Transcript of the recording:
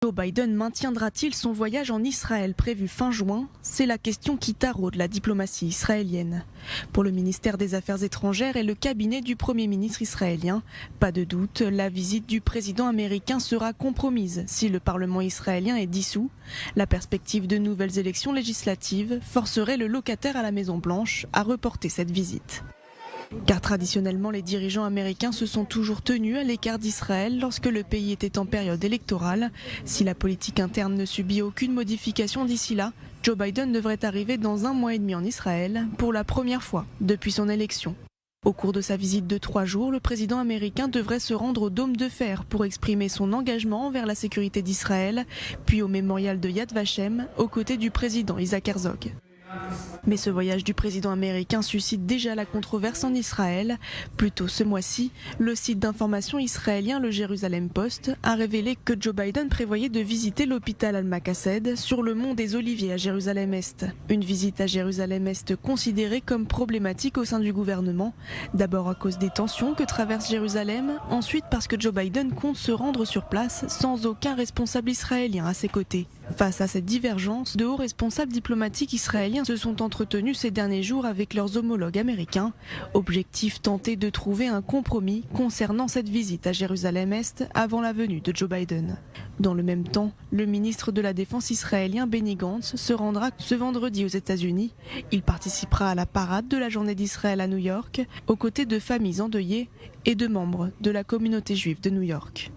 Joe Biden maintiendra-t-il son voyage en Israël prévu fin juin? C'est la question qui taraude la diplomatie israélienne. Pour le ministère des Affaires étrangères et le cabinet du Premier ministre israélien, pas de doute, la visite du président américain sera compromise si le Parlement israélien est dissous. La perspective de nouvelles élections législatives forcerait le locataire à la Maison-Blanche à reporter cette visite. Car traditionnellement, les dirigeants américains se sont toujours tenus à l'écart d'Israël lorsque le pays était en période électorale. Si la politique interne ne subit aucune modification d'ici là, Joe Biden devrait arriver dans 1 mois et demi en Israël pour la première fois depuis son élection. Au cours de sa visite de 3 jours, le président américain devrait se rendre au Dôme de Fer pour exprimer son engagement envers la sécurité d'Israël, puis au mémorial de Yad Vashem, aux côtés du président Isaac Herzog. Mais ce voyage du président américain suscite déjà la controverse en Israël. Plus tôt ce mois-ci, le site d'information israélien le Jérusalem Post a révélé que Joe Biden prévoyait de visiter l'hôpital Al-Maqased sur le mont des Oliviers à Jérusalem-Est. Une visite à Jérusalem-Est considérée comme problématique au sein du gouvernement. D'abord à cause des tensions que traverse Jérusalem, ensuite parce que Joe Biden compte se rendre sur place sans aucun responsable israélien à ses côtés. Face à cette divergence, de hauts responsables diplomatiques israéliens se sont entretenus ces derniers jours avec leurs homologues américains. Objectif tenter de trouver un compromis concernant cette visite à Jérusalem-Est avant la venue de Joe Biden. Dans le même temps, le ministre de la Défense israélien Benny Gantz se rendra ce vendredi aux États-Unis. Il participera à la parade de la Journée d'Israël à New York, aux côtés de familles endeuillées et de membres de la communauté juive de New York.